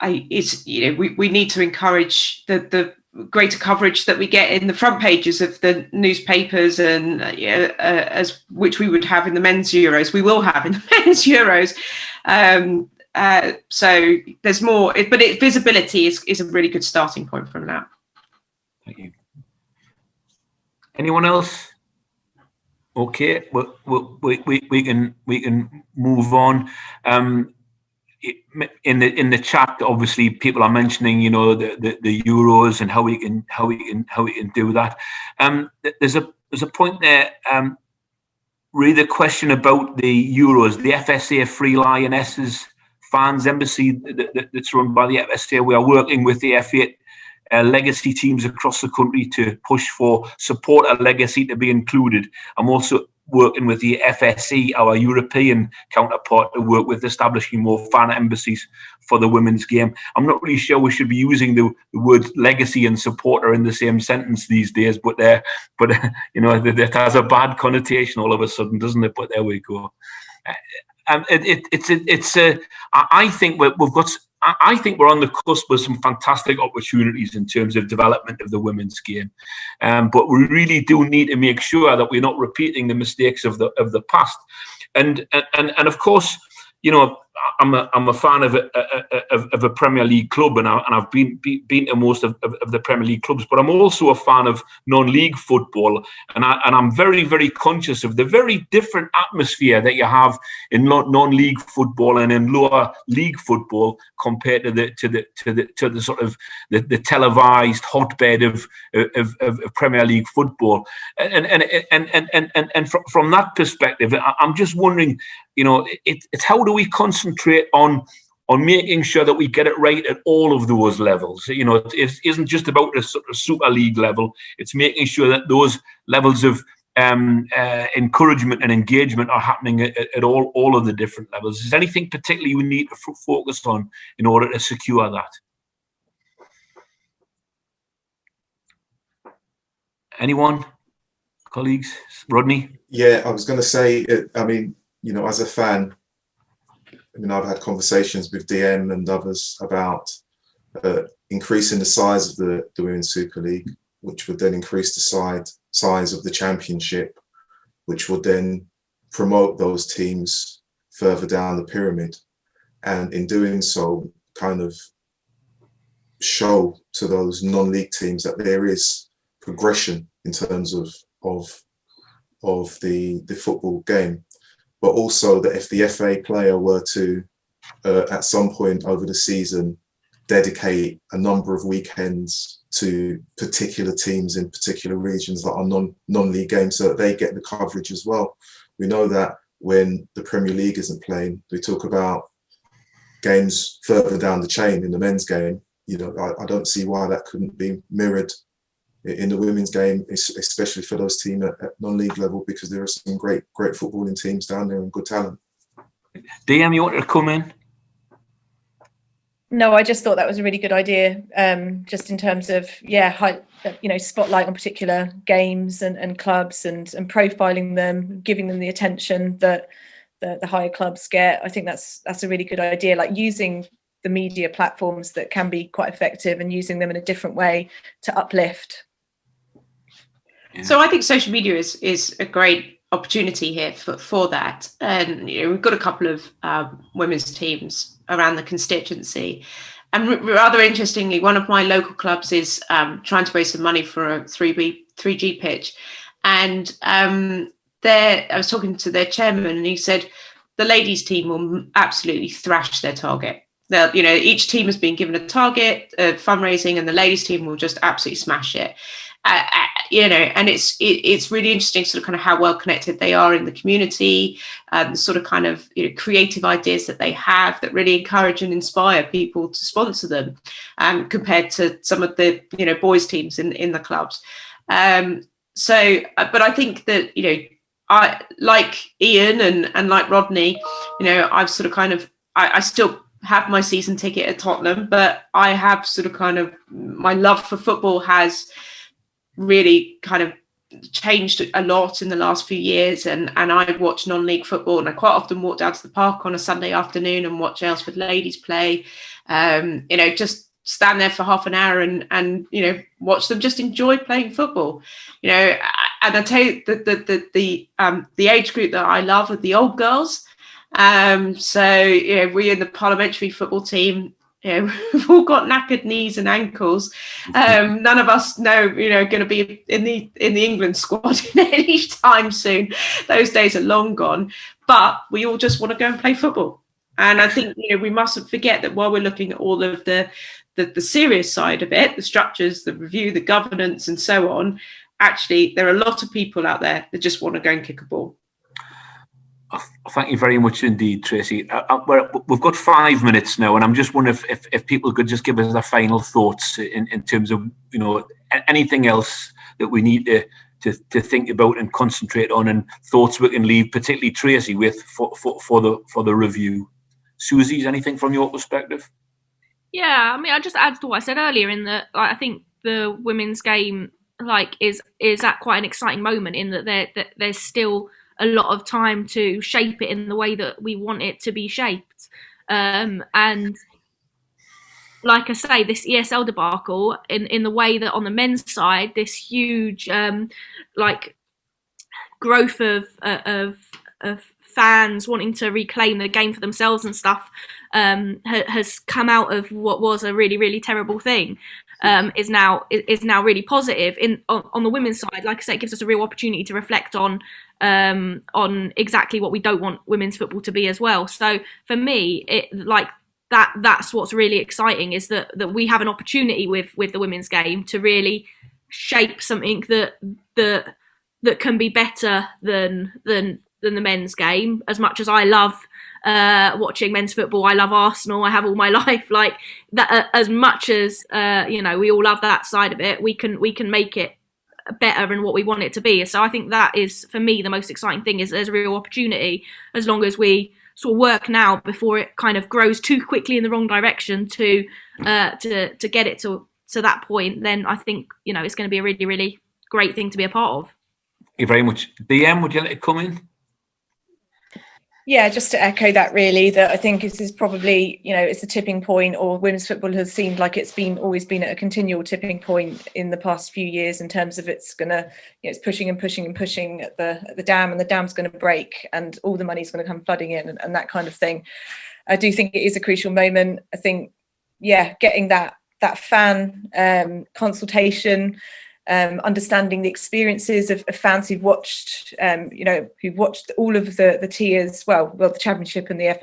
We need to encourage the greater coverage that we get in the front pages of the newspapers, and as which we would have in the men's Euros. We will have in the men's Euros. So there's more, but visibility is a really good starting point from that. Thank you. Anyone else? Okay, we can move on. In the chat, obviously, people are mentioning, you know, the Euros and how we can do that. There's a point there. Really, the question about the Euros, the FSA Free Lionesses Fans Embassy that's run by the FSA. We are working with the F8 legacy teams across the country to push for supporter legacy to be included. I'm also working with the FSE, our European counterpart, to work with establishing more fan embassies for the women's game. I'm not really sure we should be using the words legacy and supporter in the same sentence these days, but you know, that has a bad connotation all of a sudden, doesn't it? But there we go. I think we're on the cusp of some fantastic opportunities in terms of development of the women's game, but we really do need to make sure that we're not repeating the mistakes of the past. And of course, you know, I'm a fan of a Premier League club, and I've been to most of the Premier League clubs. But I'm also a fan of non-league football, and I'm very, very conscious of the very different atmosphere that you have in non-league football and in lower league football compared to the sort of the televised hotbed of Premier League football. And from that perspective, I'm just wondering, you know, it's how do we concentrate on making sure that we get it right at all of those levels? You know, it isn't just about the sort of Super League level. It's making sure that those levels of encouragement and engagement are happening at all of the different levels. Is there anything particularly we need to focus on in order to secure that? Anyone? Colleagues? Rodney? Yeah, I was going to say, I mean, you know, as a fan, I mean, I've had conversations with DM and others about increasing the size of the Women's Super League, which would then increase the size of the Championship, which would then promote those teams further down the pyramid. And in doing so, kind of show to those non-league teams that there is progression in terms of the football game. But also that if the FA player were to, at some point over the season, dedicate a number of weekends to particular teams in particular regions that are non-league games, so that they get the coverage as well. We know that when the Premier League isn't playing, we talk about games further down the chain in the men's game. You know, I don't see why that couldn't be mirrored in the women's game, especially for those teams at non-league level, because there are some great footballing teams down there and good talent. DM, you wanted to come in? No, I just thought that was a really good idea, just in terms of, spotlight on particular games and clubs and profiling them, giving them the attention that the higher clubs get. I think that's a really good idea, like using the media platforms that can be quite effective and using them in a different way to uplift. So I think social media is a great opportunity here for that. And you know, we've got a couple of women's teams around the constituency. And rather interestingly, one of my local clubs is trying to raise some money for a 3G pitch. And I was talking to their chairman, and he said the ladies team will absolutely thrash their target. They'll, you know, each team has been given a target of fundraising, and the ladies team will just absolutely smash it. You know, and it's really interesting, sort of kind of how well connected they are in the community, the sort of kind of, you know, creative ideas that they have that really encourage and inspire people to sponsor them, compared to some of the, you know, boys teams in the clubs. So, but I think that, you know, I like Ian and like Rodney, you know, I've sort of kind of I still have my season ticket at Tottenham, but I have sort of kind of my love for football has really kind of changed a lot in the last few years, and I watch non-league football, and I quite often walk down to the park on a Sunday afternoon and watch Aylesford ladies play. You know, just stand there for half an hour and you know, watch them just enjoy playing football. You know, and I tell you the age group that I love are the old girls. So you know, we in the parliamentary football team, we've all got knackered knees and ankles. None of us know, going to be in the England squad any time soon. Those days are long gone. But we all just want to go and play football. And I think we mustn't forget that while we're looking at all of the serious side of it, the structures, the review, the governance, and so on, actually there are a lot of people out there that just want to go and kick a ball. Thank you very much indeed, Tracy. We've got 5 minutes now, and I'm just wondering if people could just give us their final thoughts in terms of anything else that we need to think about and concentrate on, and thoughts we can leave, particularly Tracy, with for the review. Susie, anything from your perspective? Yeah, I mean, I just add to what I said earlier in that I think the women's game is at quite an exciting moment in that there's still a lot of time to shape it in the way that we want it to be shaped. And like I say, this ESL debacle in the way that on the men's side, this huge growth of fans wanting to reclaim the game for themselves and stuff has come out of what was a really, really terrible thing. Is now really positive. On the women's side, like I say, it gives us a real opportunity to reflect on exactly what we don't want women's football to be as well. So for me, that's what's really exciting, is that we have an opportunity with the women's game to really shape something that can be better than the men's game. As much as I love watching men's football, I love Arsenal, I have all my life, like that. As much as we all love that side of it, we can make it better and what we want it to be. So I think that is, for me, the most exciting thing, is there's a real opportunity, as long as we sort of work now before it kind of grows too quickly in the wrong direction to get it to that point. Then I think it's going to be a really, really great thing to be a part of. Thank you very much. DM, would you like to come in? Yeah, just to echo that, really, that I think this is probably, it's a tipping point, or women's football has seemed like it's always been at a continual tipping point in the past few years, in terms of it's pushing and pushing and pushing at the dam, and the dam's going to break, and all the money's going to come flooding in, and that kind of thing. I do think it is a crucial moment. I think, getting that fan consultation, understanding the experiences of fans who've watched, who've watched all of the tiers, the Championship and the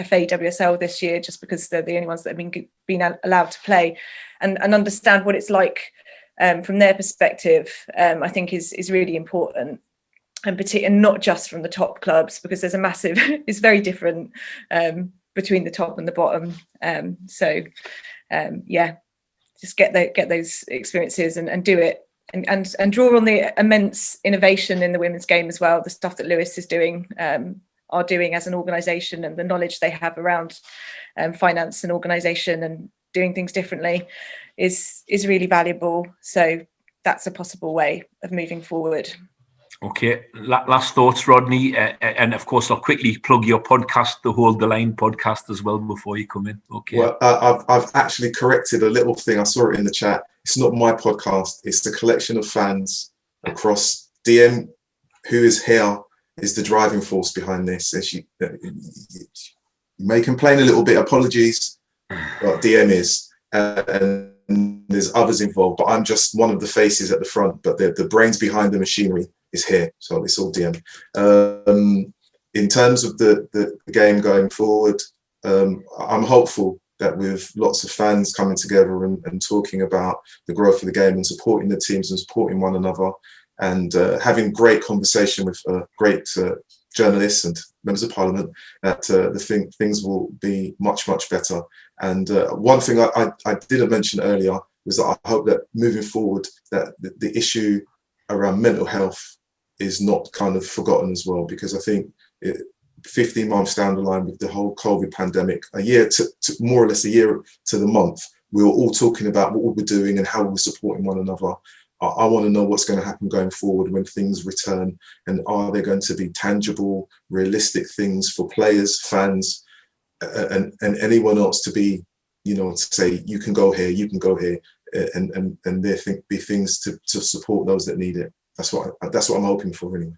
FA WSL this year, just because they're the only ones that have been allowed to play, and understand what it's like from their perspective. I think is really important, and not just from the top clubs, because there's a massive, it's very different between the top and the bottom. Just get those experiences and do it. And draw on the immense innovation in the women's game as well, the stuff that Lewis is are doing as an organisation, and the knowledge they have around finance and organisation and doing things differently is really valuable. So that's a possible way of moving forward. Okay, last thoughts, Rodney, and of course I'll quickly plug your podcast, the Hold the Line podcast, as well before you come in. Okay. Well, I've actually corrected a little thing. I saw it in the chat. It's not my podcast. It's the collection of fans across. DM, who is here, is the driving force behind this. And you may complain a little bit. Apologies, but DM is, and there's others involved. But I'm just one of the faces at the front. But the brains behind the machinery is here, so it's all DM. In terms of the game going forward, I'm hopeful that with lots of fans coming together and talking about the growth of the game and supporting the teams and supporting one another, and having great conversation with great journalists and members of parliament, that things will be much, much better. And one thing I didn't mention earlier was that I hope that moving forward, that the issue around mental health is not kind of forgotten as well, because I think 15 months down the line with the whole COVID pandemic, a year to more or less a year to the month, we were all talking about what we were doing and how we were supporting one another. I want to know what's going to happen going forward when things return, and are there going to be tangible, realistic things for players, fans, and anyone else to be, to say, you can go here, and there be things to support those that need it. That's what I'm hoping for, anyway.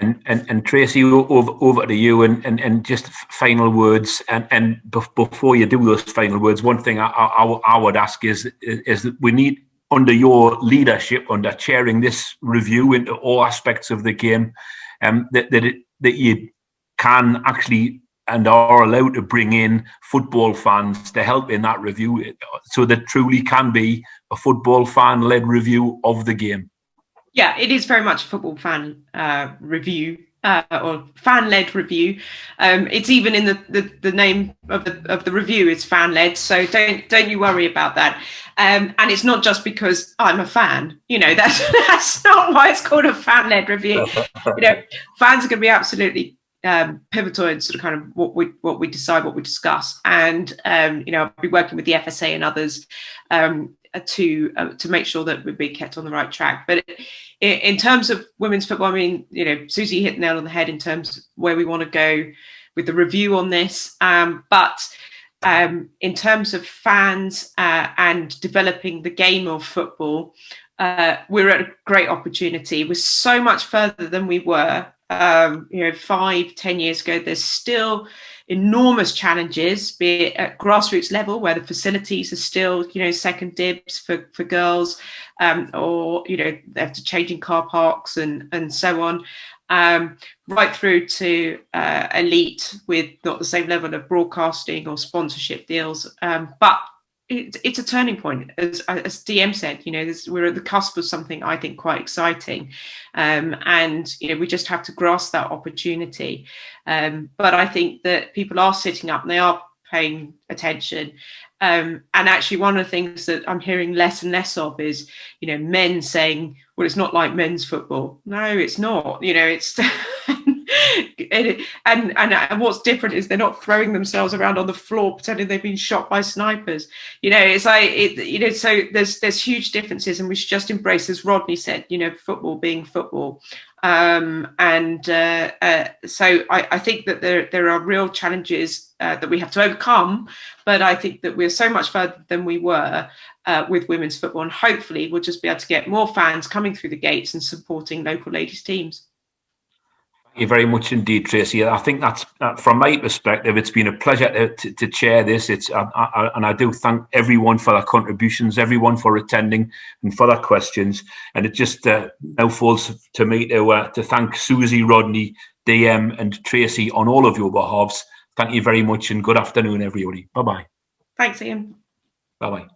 And Tracy, over to you, and just final words. And before you do those final words, one thing I would ask is that we need, under your leadership, under chairing this review into all aspects of the game, that you can actually and are allowed to bring in football fans to help in that review, so that truly can be a football fan-led review of the game. Yeah, it is very much a football fan review, or fan-led review. It's even in the name of the review. It's fan-led, so don't you worry about that. And it's not just because I'm a fan. You know, that's not why it's called a fan-led review. You know, fans are going to be absolutely pivotal in sort of kind of what we decide, what we discuss, and you know, I'll be working with the FSA and others to make sure that we're being kept on the right track. But in terms of women's football, I mean, you know, Susie hit the nail on the head in terms of where we want to go with the review on this. But in terms of fans and developing the game of football, we're at a great opportunity. We're so much further than we were, you know, 5-10 years ago. There's still enormous challenges, be it at grassroots level, where the facilities are still, you know, second dibs for girls, or, you know, they have to change in car parks and so on, right through to elite with not the same level of broadcasting or sponsorship deals. But it's a turning point, as DM said. You know, we're at the cusp of something I think quite exciting, and you know, we just have to grasp that opportunity. But I think that people are sitting up and they are paying attention. And actually, one of the things that I'm hearing less and less of is, you know, men saying, "Well, it's not like men's football." No, it's not. You know, it's and what's different is they're not throwing themselves around on the floor pretending they've been shot by snipers. You know, it's like you know, so there's huge differences, and we should just embrace, as Rodney said, you know, football being football. So I think that there are real challenges that we have to overcome, but I think that we're so much further than we were with women's football, and hopefully we'll just be able to get more fans coming through the gates and supporting local ladies teams. Thank you very much indeed, Tracy. I think that's, from my perspective, it's been a pleasure to chair this. And I do thank everyone for their contributions, everyone for attending and for their questions. And it just now falls to me to thank Susie, Rodney, DM and Tracy on all of your behalves. Thank you very much, and good afternoon, everybody. Bye-bye. Thanks, Ian. Bye-bye.